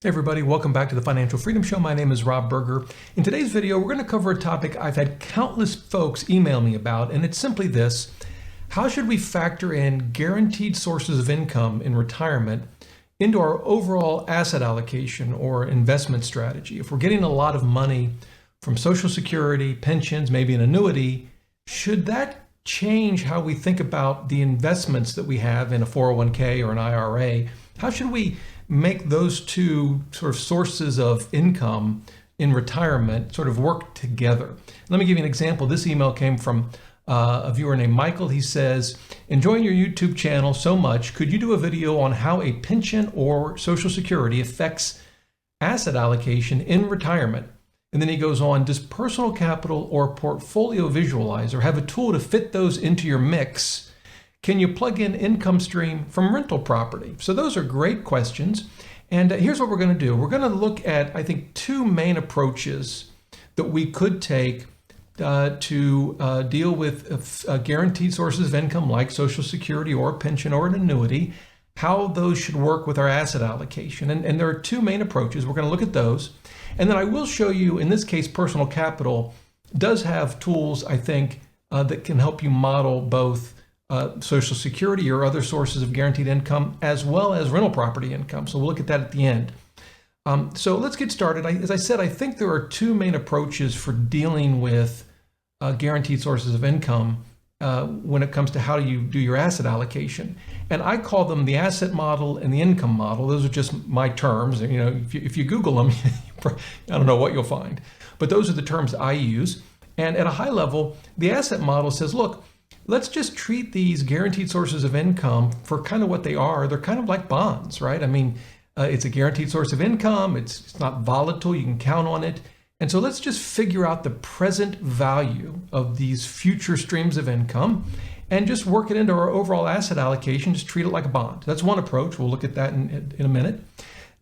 Hey everybody, welcome back to the Financial Freedom Show. My name is Rob Berger. In today's video, we're going to cover a topic I've had countless folks email me about, and it's simply this: how should we factor in guaranteed sources of income in retirement into our overall asset allocation or investment strategy? If we're getting a lot of money from Social Security, pensions, maybe an annuity, should that change how we think about the investments that we have in a 401k or an IRA? How should we make those two sort of sources of income in retirement sort of work together? Let me give you an example. This email came from a viewer named Michael. He says, enjoying your YouTube channel so much, could you do a video on how a pension or Social Security affects asset allocation in retirement? And then he goes on, does Personal Capital or Portfolio Visualizer have a tool to fit those into your mix? Can you plug in income stream from rental property? So those are great questions. And here's what we're going to do. We're going to look at, I think, two main approaches that we could take to deal with guaranteed sources of income like Social Security or a pension or an annuity, how those should work with our asset allocation. And there are two main approaches. We're going to look at those. And then I will show you, in this case, Personal Capital does have tools, I think, that can help you model both Social Security or other sources of guaranteed income, as well as rental property income. So we'll look at that at the end. So let's get started. As I said, I think there are two main approaches for dealing with guaranteed sources of income when it comes to how you do your asset allocation. And I call them the asset model and the income model. Those are just my terms. You know, if you Google them, I don't know what you'll find. But those are the terms I use. And at a high level, the asset model says, look, let's just treat these guaranteed sources of income for kind of what they are. They're kind of like bonds, right? I mean, it's a guaranteed source of income. It's not volatile. You can count on it. And so let's just figure out the present value of these future streams of income and just work it into our overall asset allocation. Just treat it like a bond. That's one approach. We'll look at that in a minute.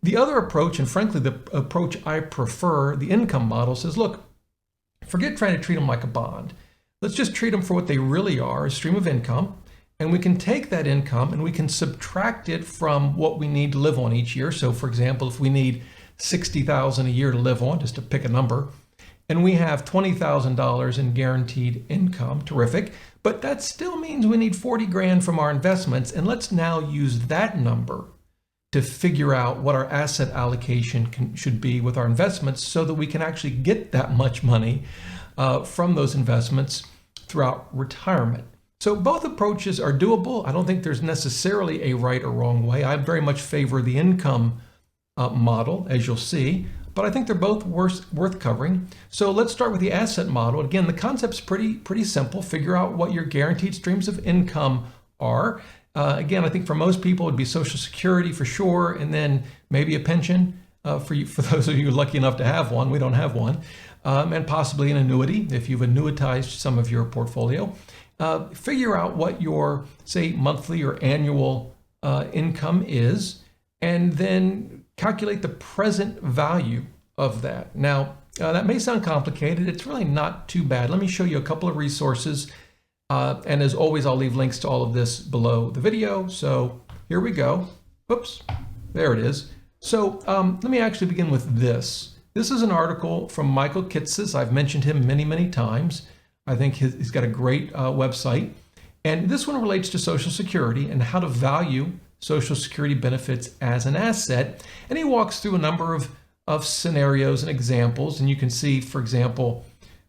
The other approach, and frankly, the approach I prefer, the income model, says, look, forget trying to treat them like a bond. Let's just treat them for what they really are, a stream of income. And we can take that income and we can subtract it from what we need to live on each year. So for example, if we need $60,000 a year to live on, just to pick a number, and we have $20,000 in guaranteed income, terrific. But that still means we need 40 grand from our investments. And let's now use that number to figure out what our asset allocation should be with our investments so that we can actually get that much money from those investments throughout retirement. So both approaches are doable. I don't think there's necessarily a right or wrong way. I very much favor the income model, as you'll see, but I think they're both worth covering. So let's start with the asset model. Again, the concept's pretty simple. Figure out what your guaranteed streams of income are. Again, I think for most people it'd be Social Security for sure, and then maybe a pension for those of you lucky enough to have one. We don't have one. And possibly an annuity if you've annuitized some of your portfolio. Figure out what your, say, monthly or annual income is, and then calculate the present value of that. Now, that may sound complicated. It's really not too bad. Let me show you a couple of resources. And as always, I'll leave links to all of this below the video. So here we go. Oops, there it is. So let me actually begin with this. This is an article from Michael Kitz. I've mentioned him many, many times. I think he's got a great website. And this one relates to Social Security and how to value Social Security benefits as an asset. And he walks through a number of scenarios and examples. And you can see, for example,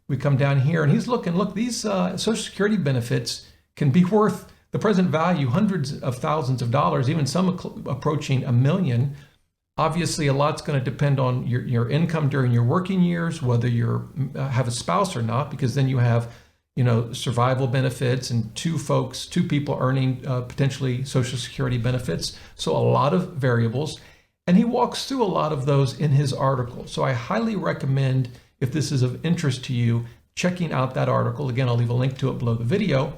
we come down here and he's looking, look, these Social Security benefits can be worth the present value, hundreds of thousands of dollars, even some approaching $1 million. Obviously, a lot's going to depend on your income during your working years, whether you have a spouse or not, because then you have, survival benefits and two people earning potentially Social Security benefits. So a lot of variables. And he walks through a lot of those in his article. So I highly recommend, if this is of interest to you, checking out that article. Again, I'll leave a link to it below the video.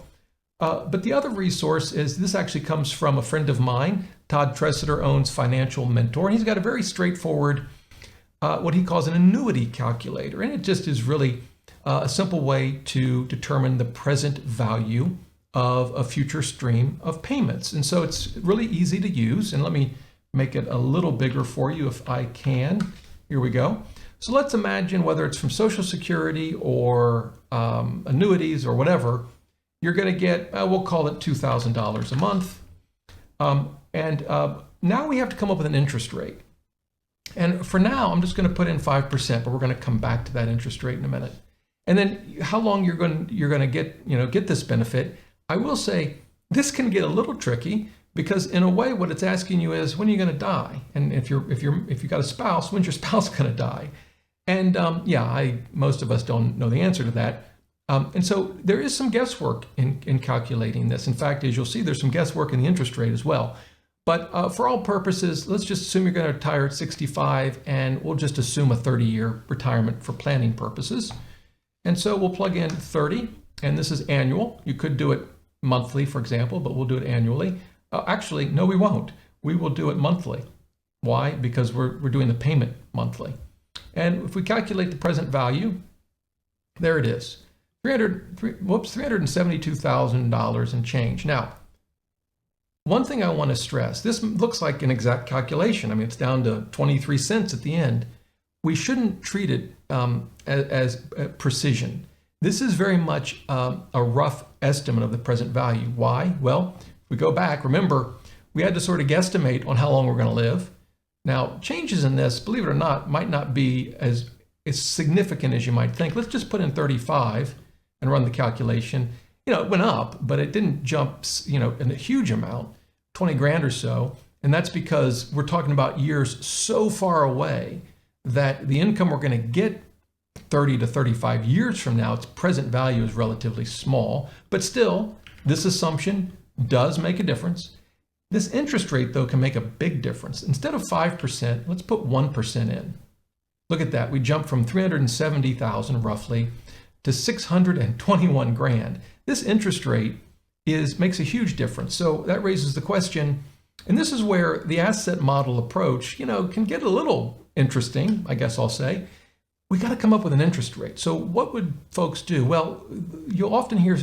But the other resource is, this actually comes from a friend of mine. Todd Tressiter owns Financial Mentor, and he's got a very straightforward, what he calls an annuity calculator. And it just is really a simple way to determine the present value of a future stream of payments. And so it's really easy to use. And let me make it a little bigger for you if I can. Here we go. So let's imagine whether it's from Social Security or annuities or whatever, you're going to get, we'll call it $2,000 a month. Now we have to come up with an interest rate. And for now, I'm just going to put in 5%, but we're going to come back to that interest rate in a minute. And then how long you're going to get this benefit. I will say this can get a little tricky because in a way, what it's asking you is, when are you going to die? And if you got a spouse, when's your spouse going to die? And most of us don't know the answer to that. And so there is some guesswork in calculating this. In fact, as you'll see, there's some guesswork in the interest rate as well. But for all purposes, let's just assume you're going to retire at 65, and we'll just assume a 30-year retirement for planning purposes. And so we'll plug in 30, and this is annual. You could do it monthly, for example, but we'll do it annually. Actually, no, we won't. We will do it monthly. Why? Because we're doing the payment monthly. And if we calculate the present value, there it is, $372,000 and change. Now, one thing I want to stress, this looks like an exact calculation. I mean, it's down to 23 cents at the end. We shouldn't treat it as precision. This is very much a rough estimate of the present value. Why? Well, if we go back, remember, we had to sort of guesstimate on how long we're going to live. Now, changes in this, believe it or not, might not be as significant as you might think. Let's just put in 35 and run the calculation. It went up, but it didn't jump, in a huge amount, 20 grand or so. And that's because we're talking about years so far away that the income we're going to get 30 to 35 years from now, its present value is relatively small. But still, this assumption does make a difference. This interest rate, though, can make a big difference. Instead of 5%, let's put 1% in. Look at that. We jump from 370,000 roughly to 621 grand. This interest rate makes a huge difference. So that raises the question, and this is where the asset model approach, can get a little interesting, I guess I'll say. We got to come up with an interest rate. So what would folks do? Well, you'll often hear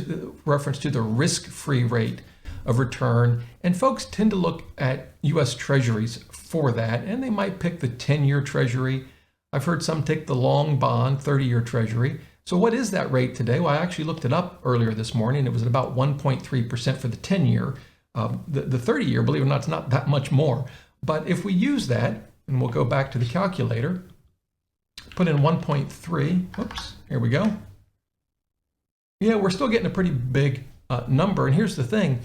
reference to the risk-free rate of return, and folks tend to look at U.S. Treasuries for that, and they might pick the 10-year Treasury. I've heard some take the long bond, 30-year Treasury. So what is that rate today? Well, I actually looked it up earlier this morning. It was at about 1.3% for the 10-year. The 30-year, believe it or not, it's not that much more. But if we use that, and we'll go back to the calculator, put in 1.3, whoops, here we go. Yeah, we're still getting a pretty big number. And here's the thing,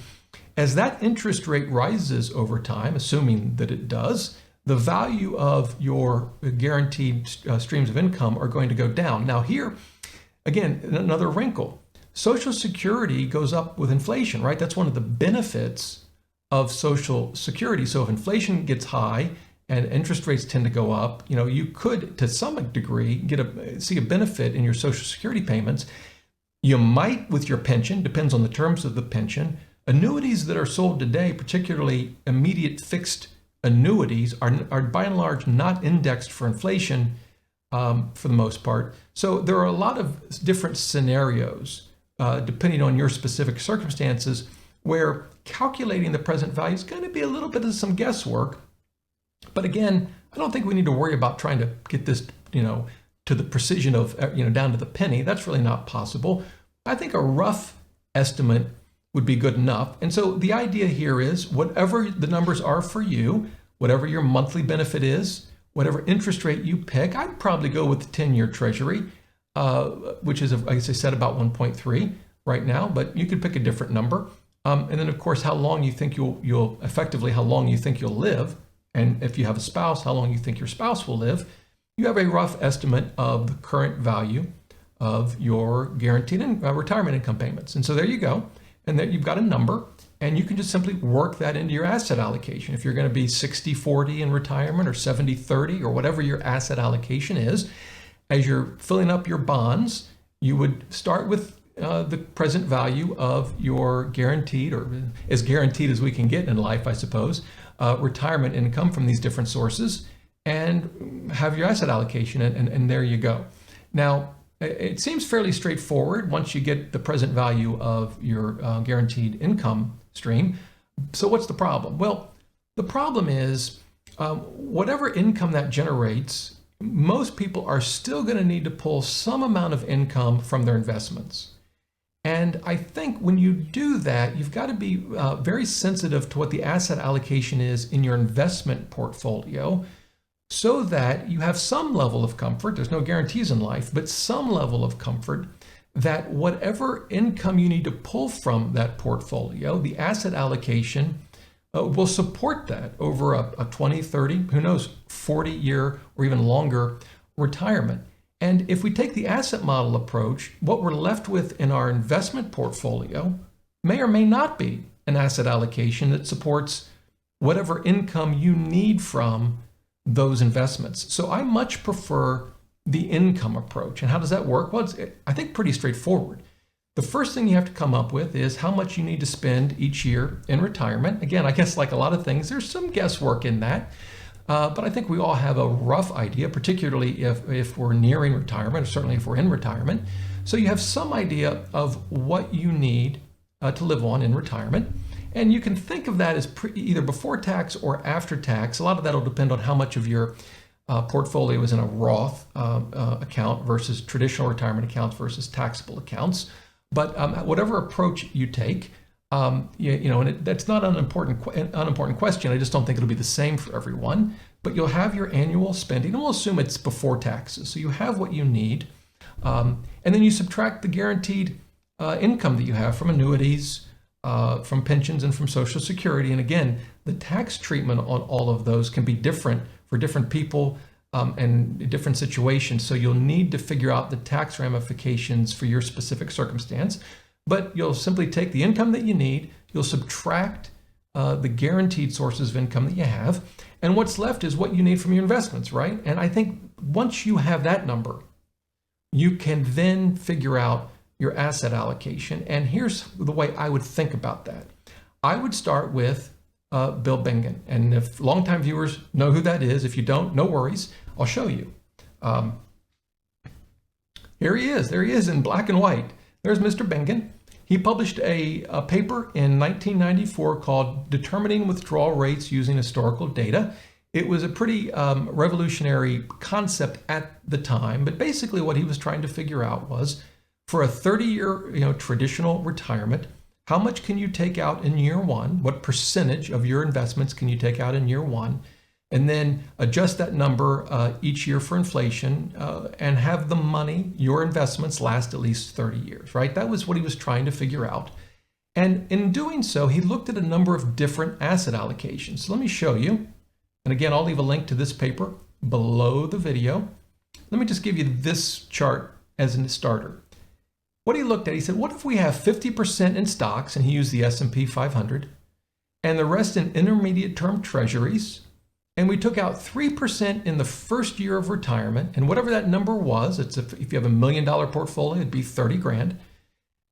as that interest rate rises over time, assuming that it does, the value of your guaranteed streams of income are going to go down. Now here, again, another wrinkle. Social Security goes up with inflation, right? That's one of the benefits of Social Security. So if inflation gets high and interest rates tend to go up, you could, to some degree, see a benefit in your Social Security payments. You might with your pension, depends on the terms of the pension. Annuities that are sold today, particularly immediate fixed annuities, are by and large not indexed for inflation for the most part. So there are a lot of different scenarios, depending on your specific circumstances, where calculating the present value is going to be a little bit of some guesswork. But again, I don't think we need to worry about trying to get this, to the precision of, down to the penny. That's really not possible. I think a rough estimate would be good enough. And so the idea here is whatever the numbers are for you, whatever your monthly benefit is, whatever interest rate you pick, I'd probably go with the 10-year Treasury, which is, as I said, about 1.3 right now, but you could pick a different number. And then, of course, how long you think you'll live. And if you have a spouse, how long you think your spouse will live. You have a rough estimate of the current value of your guaranteed retirement income payments. And so there you go. And there you've got a number, and you can just simply work that into your asset allocation. If you're going to be 60-40 in retirement or 70-30 or whatever your asset allocation is, as you're filling up your bonds, you would start with the present value of your guaranteed, or as guaranteed as we can get in life, I suppose, retirement income from these different sources, and have your asset allocation, and there you go. Now, it seems fairly straightforward once you get the present value of your guaranteed income stream. So what's the problem? Well, the problem is whatever income that generates, most people are still going to need to pull some amount of income from their investments. And I think when you do that, you've got to be very sensitive to what the asset allocation is in your investment portfolio so that you have some level of comfort. There's no guarantees in life, but some level of comfort that whatever income you need to pull from that portfolio, the asset allocation will support that over a 20, 30, who knows, 40-year or even longer retirement. And if we take the asset model approach, what we're left with in our investment portfolio may or may not be an asset allocation that supports whatever income you need from those investments. So I much prefer the income approach. And how does that work? Well, it's, I think, pretty straightforward. The first thing you have to come up with is how much you need to spend each year in retirement. Again, I guess like a lot of things, there's some guesswork in that. But I think we all have a rough idea, particularly if we're nearing retirement, or certainly if we're in retirement. So you have some idea of what you need to live on in retirement. And you can think of that as either before tax or after tax. A lot of that will depend on how much of your portfolio is in a Roth account versus traditional retirement accounts versus taxable accounts. But whatever approach you take, that's not an unimportant question. I just don't think it'll be the same for everyone. But you'll have your annual spending, and we'll assume it's before taxes. So you have what you need, and then you subtract the guaranteed income that you have from annuities, from pensions, and from Social Security. And again, the tax treatment on all of those can be different for different people and different situations. So you'll need to figure out the tax ramifications for your specific circumstance. But you'll simply take the income that you need, you'll subtract the guaranteed sources of income that you have, and what's left is what you need from your investments, right? And I think once you have that number, you can then figure out your asset allocation. And here's the way I would think about that. I would start with Bill Bengen. And if longtime viewers know who that is, if you don't, no worries, I'll show you. Here he is. There he is in black and white. There's Mr. Bengen. He published a paper in 1994 called Determining Withdrawal Rates Using Historical Data. It was a pretty revolutionary concept at the time, but basically what he was trying to figure out was, for a 30-year traditional retirement, how much can you take out in year one? What percentage of your investments can you take out in year one? And then adjust that number each year for inflation and have the money, your investments, last at least 30 years, right? That was what he was trying to figure out. And in doing so, he looked at a number of different asset allocations. So let me show you. And again, I'll leave a link to this paper below the video. Let me just give you this chart as a starter. What he looked at, he said, what if we have 50% in stocks, and he used the S&P 500, and the rest in intermediate term treasuries, and we took out 3% in the first year of retirement, and whatever that number was, it's if you have $1 million portfolio, it'd be 30 grand.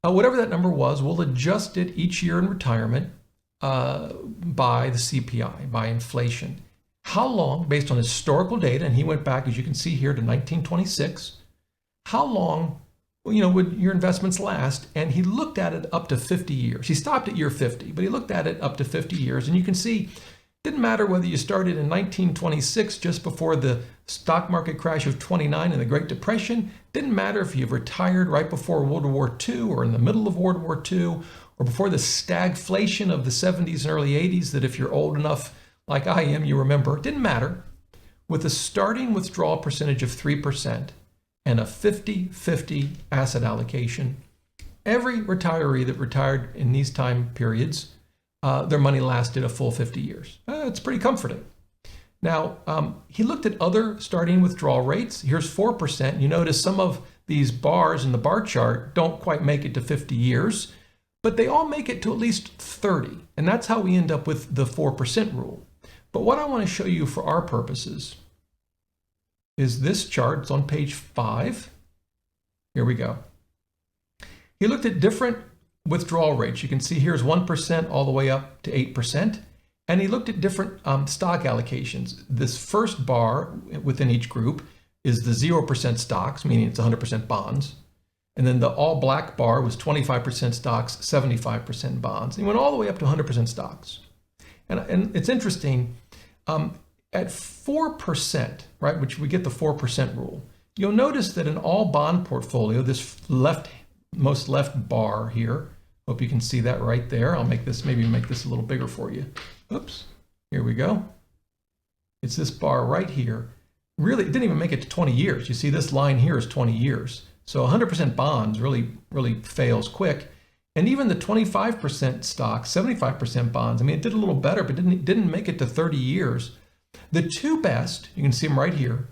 Whatever that number was, we'll adjust it each year in retirement by the CPI, by inflation. How long, based on historical data, and he went back, as you can see here, to 1926, how long would your investments last? And he looked at it up to 50 years. He stopped at year 50, but he looked at it up to 50 years. And you can see, it didn't matter whether you started in 1926, just before the stock market crash of 29 and the Great Depression. Didn't matter if you retired right before World War II or in the middle of World War II or before the stagflation of the 70s and early 80s, that if you're old enough like I am, you remember. It didn't matter. With a starting withdrawal percentage of 3%, and a 50-50 asset allocation, every retiree that retired in these time periods, their money lasted a full 50 years. It's pretty comforting. Now, he looked at other starting withdrawal rates. Here's 4%. You notice some of these bars in the bar chart don't quite make it to 50 years, but they all make it to at least 30. And that's how we end up with the 4% rule. But what I want to show you for our purposes is this chart. It's on page 5. Here we go. He looked at different withdrawal rates. You can see here's 1% all the way up to 8%. And he looked at different stock allocations. This first bar within each group is the 0% stocks, meaning it's 100% bonds. And then the all black bar was 25% stocks, 75% bonds. And he went all the way up to 100% stocks. And it's interesting. at 4%, right, which we get the 4% rule, you'll notice that in all bond portfolio, this most left bar here, hope you can see that right there. I'll maybe make this a little bigger for you. Oops, here we go. It's this bar right here. Really, it didn't even make it to 20 years. You see this line here is 20 years. So 100% bonds really fails quick. And even the 25% stocks, 75% bonds, I mean, it did a little better, but didn't make it to 30 years. The two best, you can see them right here,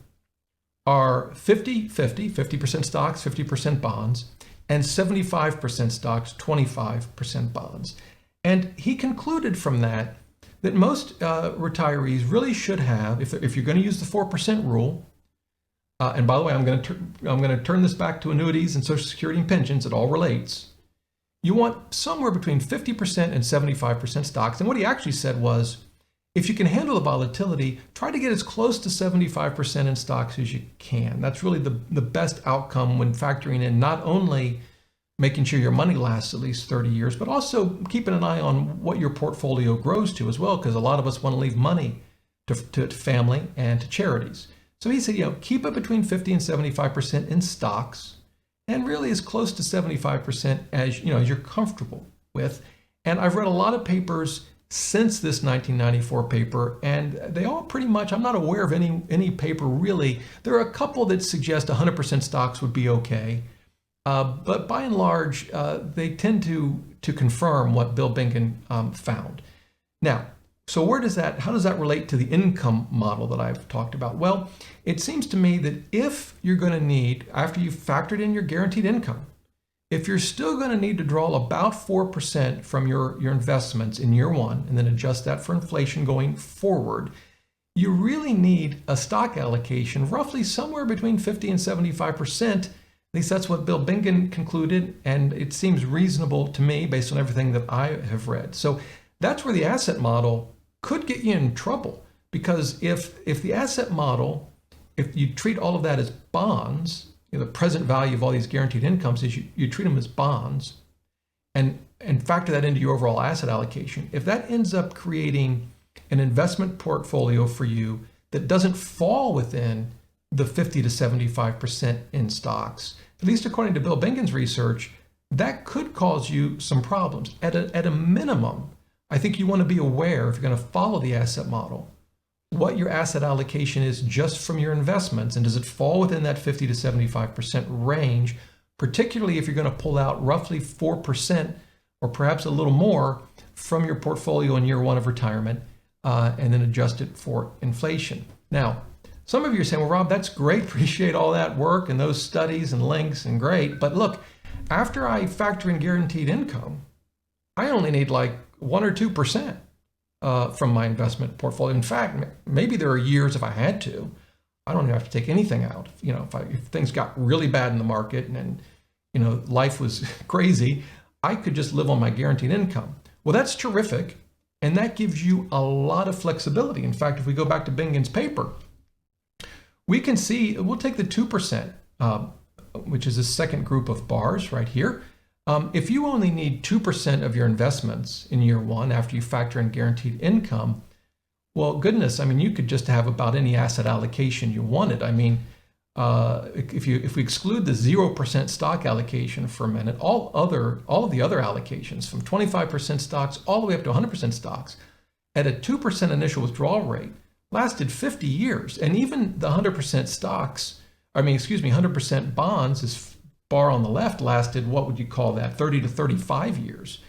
are 50% stocks, 50% bonds, and 75% stocks, 25% bonds. And he concluded from that most retirees really should have, if you're going to use the 4% rule, and by the way, I'm going to turn this back to annuities and Social Security and pensions. It all relates. You want somewhere between 50% and 75% stocks. And what he actually said was, if you can handle the volatility, try to get as close to 75% in stocks as you can. That's really the best outcome when factoring in not only making sure your money lasts at least 30 years, but also keeping an eye on what your portfolio grows to as well, because a lot of us want to leave money to family and to charities. So he said, keep it between 50 and 75% in stocks, and really as close to 75% as you're comfortable with. And I've read a lot of papers since this 1994 paper, and they all pretty much, I'm not aware of any paper really. There are a couple that suggest 100% stocks would be okay. But by and large, they tend to confirm what Bill Bengen found. Now, so how does that relate to the income model that I've talked about? Well, it seems to me that if you're going to need, after you've factored in your guaranteed income, if you're still going to need to draw about 4% from your investments in year one, and then adjust that for inflation going forward, you really need a stock allocation roughly somewhere between 50 and 75%. At least that's what Bill Bengen concluded, and it seems reasonable to me based on everything that I have read. So that's where the asset model could get you in trouble, because if the asset model, if you treat all of that as bonds, the present value of all these guaranteed incomes is you treat them as bonds, and factor that into your overall asset allocation. If that ends up creating an investment portfolio for you that doesn't fall within the 50 to 75% in stocks, at least according to Bill Bengen's research, that could cause you some problems. At a minimum, I think you want to be aware, if you're going to follow the asset model, what your asset allocation is just from your investments, and does it fall within that 50 to 75% range, particularly if you're going to pull out roughly 4% or perhaps a little more from your portfolio in year one of retirement, and then adjust it for inflation. Now, some of you are saying, well, Rob, that's great. Appreciate all that work and those studies and links, and great. But look, after I factor in guaranteed income, I only need like 1 or 2% from my investment portfolio. In fact, maybe there are years if I had to, I don't even have to take anything out. If things got really bad in the market and life was crazy, I could just live on my guaranteed income. Well, that's terrific. And that gives you a lot of flexibility. In fact, if we go back to Bengen's paper, we can see, we'll take the 2%, which is the second group of bars right here. If you only need 2% of your investments in year one after you factor in guaranteed income, well, goodness, I mean, you could just have about any asset allocation you wanted. I mean, if we exclude the 0% stock allocation for a minute, all of the other allocations, from 25% stocks all the way up to 100% stocks, at a 2% initial withdrawal rate, lasted 50 years. And even the 100% bonds, this bar on the left, lasted, what would you call that, 30 to 35 years.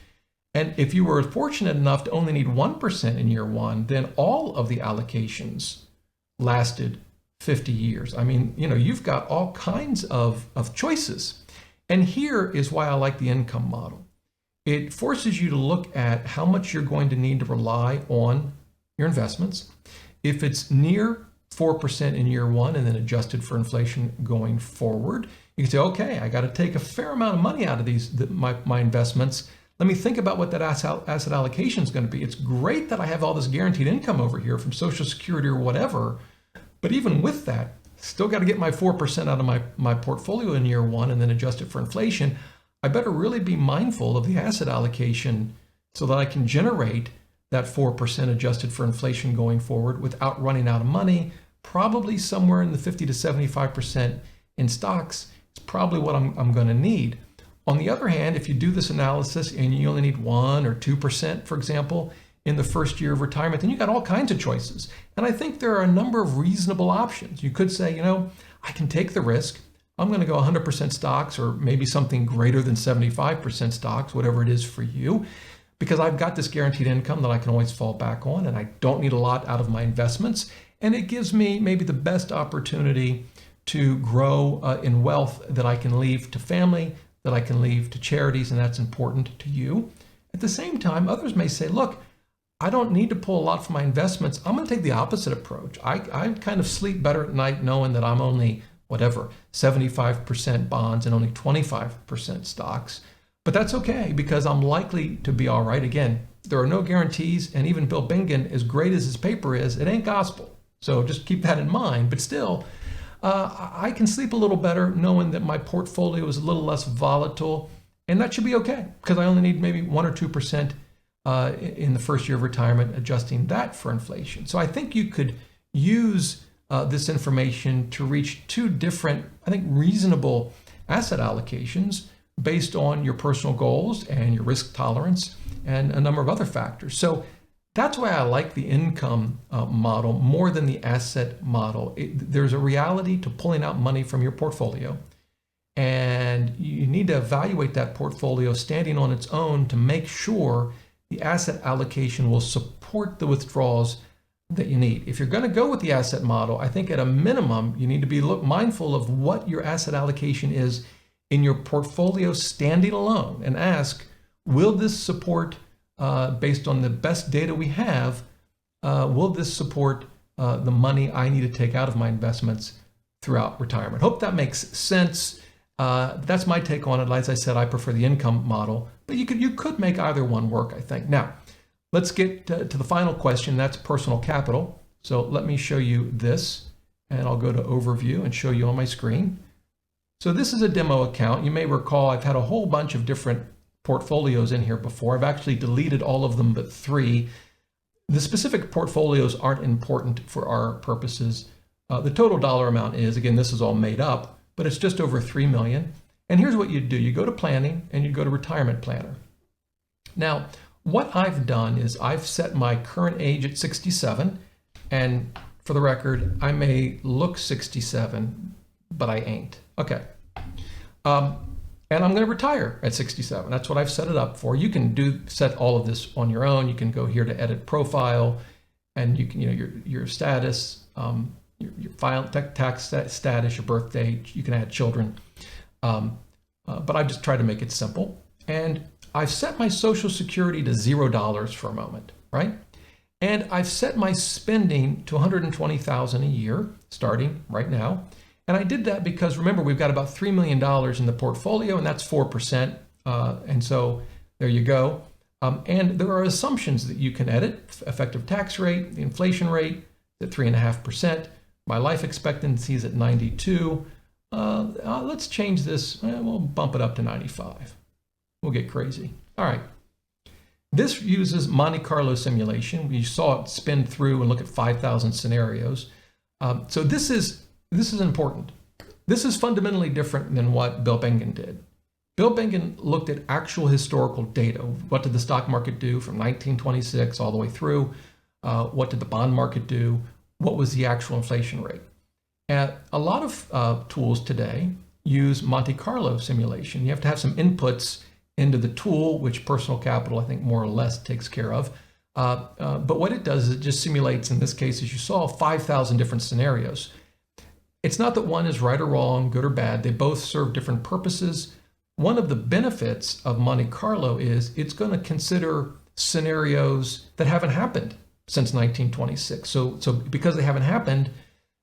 And if you were fortunate enough to only need 1% in year one, then all of the allocations lasted 50 years. I mean, you've got all kinds of choices. And here is why I like the income model. It forces you to look at how much you're going to need to rely on your investments. If it's near 4% in year one and then adjusted for inflation going forward, you can say, okay, I got to take a fair amount of money out of my investments. Let me think about what that asset allocation is going to be. It's great that I have all this guaranteed income over here from Social Security or whatever, but even with that, still got to get my 4% out of my portfolio in year one and then adjust it for inflation. I better really be mindful of the asset allocation so that I can generate that 4% adjusted for inflation going forward without running out of money, probably somewhere in the 50 to 75% in stocks is probably what I'm going to need. On the other hand, if you do this analysis and you only need 1 or 2%, for example, in the first year of retirement, then you got all kinds of choices. And I think there are a number of reasonable options. You could say, I can take the risk. I'm going to go 100% stocks, or maybe something greater than 75% stocks, whatever it is for you, because I've got this guaranteed income that I can always fall back on, and I don't need a lot out of my investments. And it gives me maybe the best opportunity to grow in wealth that I can leave to family, that I can leave to charities, and that's important to you. At the same time, others may say, look, I don't need to pull a lot from my investments. I'm going to take the opposite approach. I kind of sleep better at night knowing that I'm only, 75% bonds and only 25% stocks. But that's okay, because I'm likely to be all right. Again, there are no guarantees, and even Bill Bingen, as great as his paper is, it ain't gospel. So just keep that in mind. But still, I can sleep a little better knowing that my portfolio is a little less volatile, and that should be okay, because I only need maybe 1 or 2% in the first year of retirement, adjusting that for inflation. So I think you could use this information to reach 2 different, I think, reasonable asset allocations based on your personal goals and your risk tolerance and a number of other factors. So that's why I like the income model more than the asset model. There's a reality to pulling out money from your portfolio, and you need to evaluate that portfolio standing on its own to make sure the asset allocation will support the withdrawals that you need. If you're going to go with the asset model, I think at a minimum, you need to be mindful of what your asset allocation is in your portfolio standing alone, and ask, will this support, based on the best data we have, will this support the money I need to take out of my investments throughout retirement? Hope that makes sense. That's my take on it. As I said, I prefer the income model, but you could make either one work, I think. Now, let's get to the final question. That's personal capital. So let me show you this, and I'll go to overview and show you on my screen. So this is a demo account. You may recall I've had a whole bunch of different portfolios in here before. I've actually deleted all of them but 3. The specific portfolios aren't important for our purposes. The total dollar amount is, again, this is all made up, but it's just over 3 million. And here's what you do. You go to planning and you go to retirement planner. Now, what I've done is I've set my current age at 67. And for the record, I may look 67, but I ain't. Okay. And I'm going to retire at 67. That's what I've set it up for. You can set all of this on your own. You can go here to edit profile, and you can, your status, your file tax status, your birth date. You can add children. But I've just tried to make it simple. And I've set my Social Security to $0 for a moment, right? And I've set my spending to $120,000 a year, starting right now. And I did that because, remember, we've got about $3 million in the portfolio, and that's 4%. And so there you go. And there are assumptions that you can edit: effective tax rate, the inflation rate at 3.5%. My life expectancy is at 92. Let's change this. We'll bump it up to 95. We'll get crazy. All right. This uses Monte Carlo simulation. You saw it spin through and look at 5,000 scenarios. So this is important. This is fundamentally different than what Bill Bingen did. Bill Bingen looked at actual historical data. What did the stock market do from 1926 all the way through? What did the bond market do? What was the actual inflation rate? And a lot of tools today use Monte Carlo simulation. You have to have some inputs into the tool, which Personal Capital, I think, more or less takes care of. But what it does is it just simulates, in this case, as you saw, 5,000 different scenarios. It's not that one is right or wrong, good or bad. They both serve different purposes. One of the benefits of Monte Carlo is it's going to consider scenarios that haven't happened since 1926. So because they haven't happened,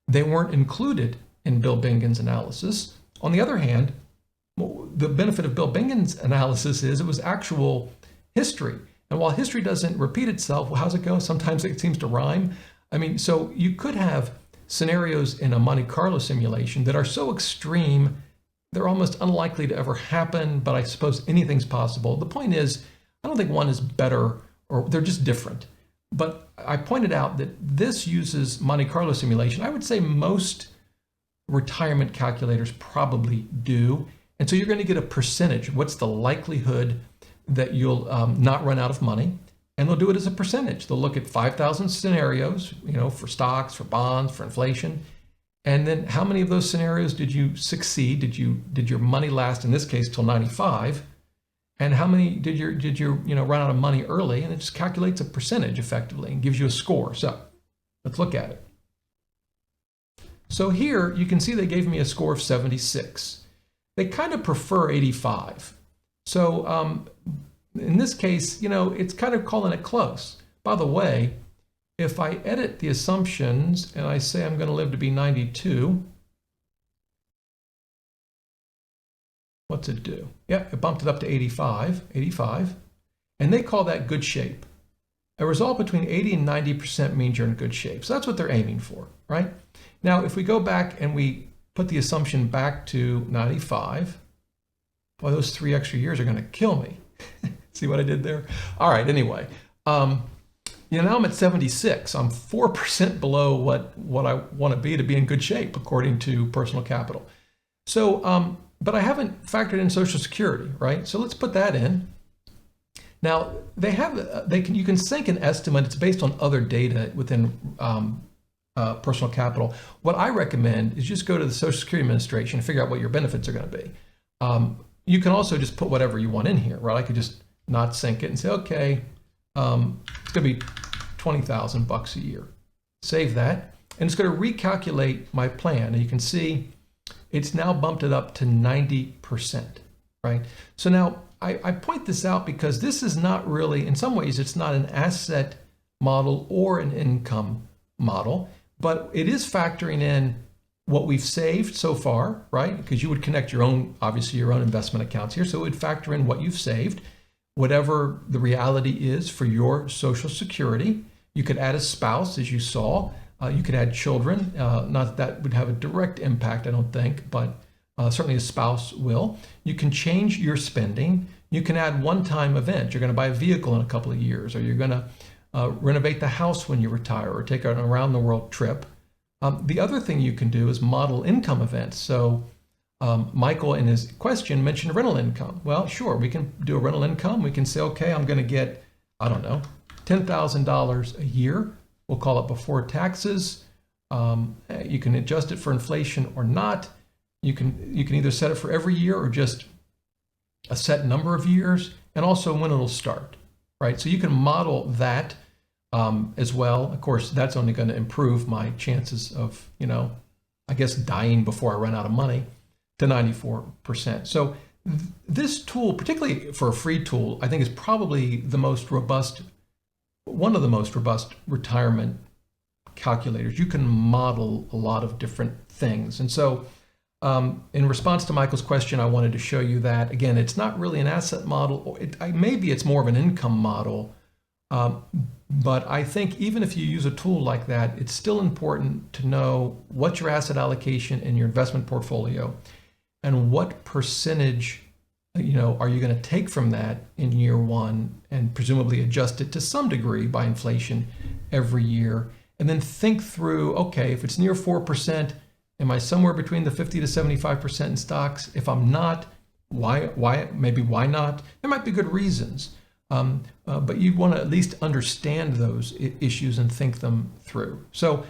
they weren't included in Bill Bingen's analysis. On the other hand, the benefit of Bill Bingen's analysis is it was actual history. And while history doesn't repeat itself, well, how's it go? Sometimes it seems to rhyme. I mean, so you could have scenarios in a Monte Carlo simulation that are so extreme, they're almost unlikely to ever happen, but I suppose anything's possible. The point is, I don't think one is better, or they're just different. But I pointed out that this uses Monte Carlo simulation. I would say most retirement calculators probably do. And so you're going to get a percentage. What's the likelihood that you'll not run out of money? And they'll do it as a percentage. They'll look at 5,000 scenarios, for stocks, for bonds, for inflation. And then how many of those scenarios did you succeed? Did your money last, in this case, till 95? And how many did you run out of money early? And it just calculates a percentage effectively and gives you a score. So let's look at it. So here you can see they gave me a score of 76. They kind of prefer 85. So in this case, it's kind of calling it close. By the way, if I edit the assumptions and I say I'm going to live to be 92, what's it do? Yeah, it bumped it up to 85. And they call that good shape. A result between 80 and 90% means you're in good shape. So that's what they're aiming for, right? Now, if we go back and we put the assumption back to 95, boy, those 3 extra years are going to kill me. See what I did there? All right, anyway. Now I'm at 76. I'm 4% below what I want to be in good shape, according to Personal Capital. So, but I haven't factored in Social Security, right? So let's put that in. Now, you can sync an estimate. It's based on other data within Personal Capital. What I recommend is just go to the Social Security Administration and figure out what your benefits are going to be. You can also just put whatever you want in here, right? I could just not sync it and say, okay, it's going to be $20,000 a year. Save that, and it's going to recalculate my plan. And you can see it's now bumped it up to 90%, right? So now I point this out because this is not really, in some ways, it's not an asset model or an income model, but it is factoring in what we've saved so far, right? Because you would connect your own, obviously your own investment accounts here. So it would factor in what you've saved, whatever the reality is for your Social Security. You could add a spouse, as you saw. You could add children. Not that would have a direct impact, I don't think, but certainly a spouse will. You can change your spending. You can add one-time events. You're going to buy a vehicle in a couple of years, or you're going to renovate the house when you retire, or take an around-the-world trip. The other thing you can do is model income events. So Michael, in his question, mentioned rental income. Well, sure, we can do a rental income. We can say, okay, I'm going to get, I don't know, $10,000 a year. We'll call it before taxes. You can adjust it for inflation or not. You can either set it for every year or just a set number of years, and also when it'll start, right? So you can model that as well. Of course, that's only going to improve my chances of, I guess, dying before I run out of money to 94%. So this tool, particularly for a free tool, I think is probably the most robust, one of the most robust retirement calculators. You can model a lot of different things. And so in response to Michael's question, I wanted to show you that, again, it's not really an asset model. Maybe it's more of an income model. But I think even if you use a tool like that, it's still important to know what your asset allocation in your investment portfolio and what percentage, are you going to take from that in year one, and presumably adjust it to some degree by inflation every year. And then think through, okay, if it's near 4%, am I somewhere between the 50 to 75% in stocks? If I'm not, why not? There might be good reasons. But you want to at least understand those issues and think them through. So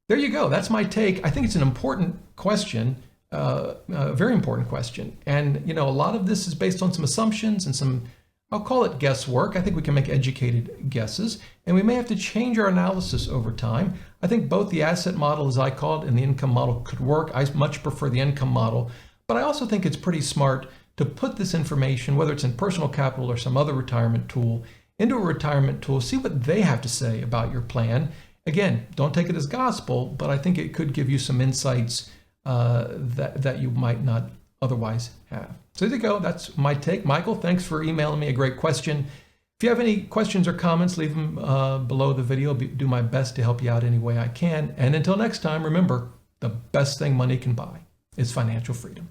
there you go. That's my take. I think it's an important question, a very important question. And, a lot of this is based on some assumptions and some, I'll call it guesswork. I think we can make educated guesses, and we may have to change our analysis over time. I think both the asset model, as I call it, and the income model could work. I much prefer the income model, but I also think it's pretty smart to put this information, whether it's in Personal Capital or some other retirement tool, into a retirement tool, see what they have to say about your plan. Again, don't take it as gospel, but I think it could give you some insights that you might not otherwise have. So there you go. That's my take. Michael, thanks for emailing me a great question. If you have any questions or comments, leave them below the video. I'll do my best to help you out any way I can. And until next time, remember, the best thing money can buy is financial freedom.